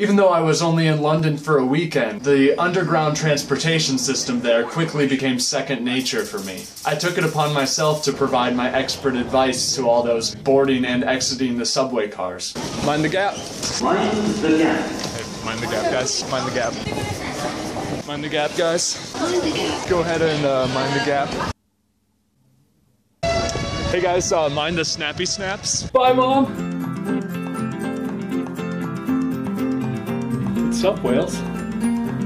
Even though I was only in London for a weekend, the underground transportation system there quickly became second nature for me. I took it upon myself to provide my expert advice to all those boarding and exiting the subway cars. Mind the gap. Mind the gap. Hey, mind the gap, guys. Mind the gap. Mind the gap, guys. Mind the gap. Go ahead and mind the gap. Hey guys, mind the snappy snaps. Bye, Mom. What's up, Wales?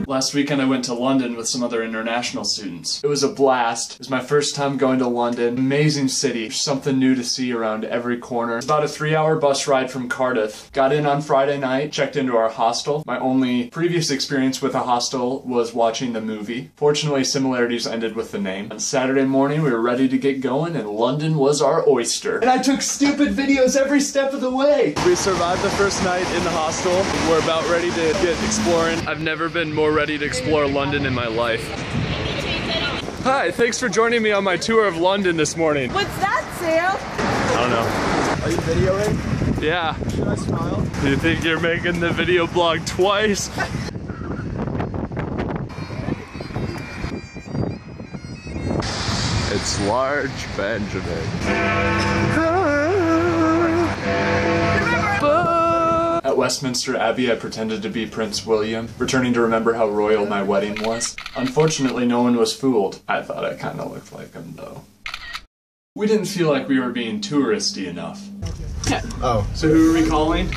Last weekend I went to London with some other international students. It was a blast. It was my first time going to London. Amazing city. Something new to see around every corner. About a 3-hour bus ride from Cardiff. Got in on Friday night, checked into our hostel. My only previous experience with a hostel was watching the movie. Fortunately, similarities ended with the name. On Saturday morning, we were ready to get going, and London was our oyster. And I took stupid videos every step of the way. We survived the first night in the hostel. We're about ready to get exploring. I've never been more ready to explore London in my life. Hi, thanks for joining me on my tour of London this morning. What's that, Sam? I don't know. Are you videoing? Yeah. Should I smile? Do you think you're making the video blog twice? It's large Benjamin. At Westminster Abbey, I pretended to be Prince William, returning to remember how royal my wedding was. Unfortunately, no one was fooled. I thought I kinda looked like him, though. We didn't feel like we were being touristy enough. Oh. So who are we calling?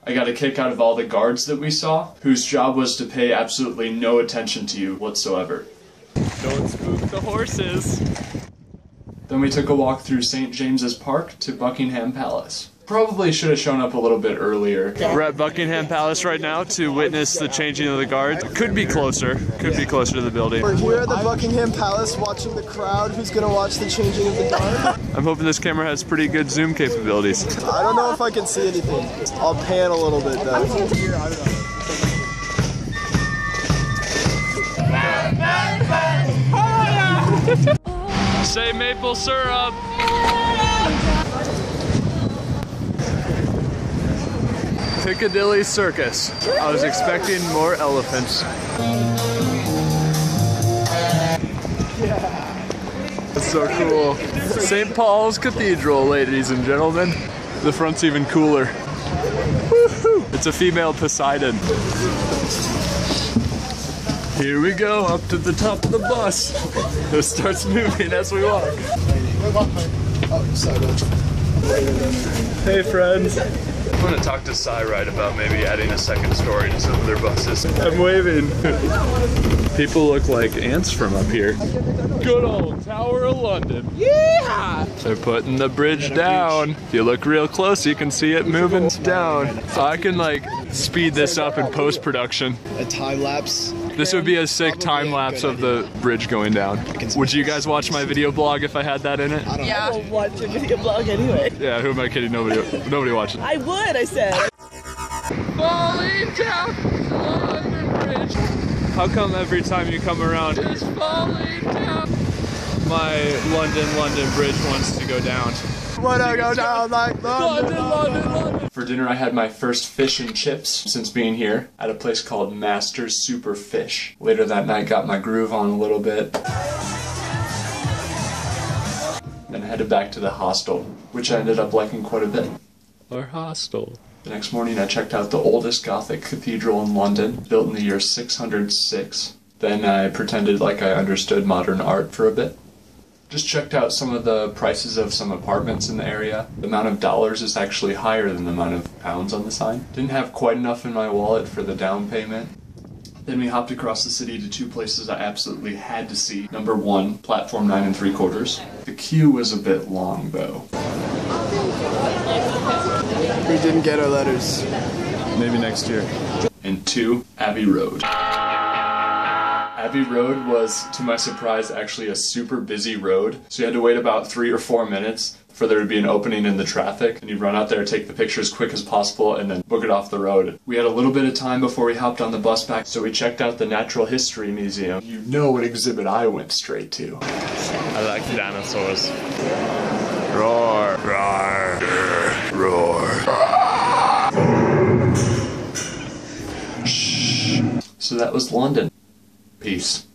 I got a kick out of all the guards that we saw, whose job was to pay absolutely no attention to you whatsoever. Don't spook the horses. Then we took a walk through St. James's Park to Buckingham Palace. Probably should have shown up a little bit earlier. We're at Buckingham Palace right now to witness the changing of the guards. Could be closer to the building. We're here at the Buckingham Palace watching the crowd who's gonna watch the changing of the guard. I'm hoping this camera has pretty good zoom capabilities. I don't know if I can see anything. I'll pan a little bit though. Say maple syrup! Piccadilly Circus. I was expecting more elephants. That's so cool. St. Paul's Cathedral, ladies and gentlemen. The front's even cooler. Woohoo! It's a female Poseidon. Here we go, up to the top of the bus. It starts moving as we walk. Hey friends. I'm gonna talk to Cyride about maybe adding a second story to some of their buses. I'm waving. People look like ants from up here. Good old Tower of London. Yeah! They're putting the bridge down. If you look real close, you can see it moving down. So I can like speed this up in post-production. A time lapse. This would be a sick time lapse of the bridge going down. Would you guys watch my video blog if I had that in it? Yeah. I will watch your video blog anyway. Yeah, who am I kidding? Nobody watches. I would, I said. Falling down London Bridge. How come every time you come around it's falling down? My London Bridge wants to go down. Wanna go down like London. For dinner I had my first fish and chips since being here at a place called Master's Super Fish. Later that night got my groove on a little bit. Then headed back to the hostel, which I ended up liking quite a bit. Our hostel. The next morning I checked out the oldest Gothic cathedral in London, built in the year 606. Then I pretended like I understood modern art for a bit. Just checked out some of the prices of some apartments in the area. The amount of dollars is actually higher than the amount of pounds on the sign. Didn't have quite enough in my wallet for the down payment. Then we hopped across the city to two places I absolutely had to see. Number one, platform 9 3/4. The queue was a bit long though. We didn't get our letters. Maybe next year. And 2, Abbey Road. Abbey Road was, to my surprise, actually a super busy road. So you had to wait about 3 or 4 minutes for there to be an opening in the traffic, and you'd run out there, take the picture as quick as possible, and then book it off the road. We had a little bit of time before we hopped on the bus back, so we checked out the Natural History Museum. You know what exhibit I went straight to. I like dinosaurs. Roar, roar, roar. So that was London. Peace.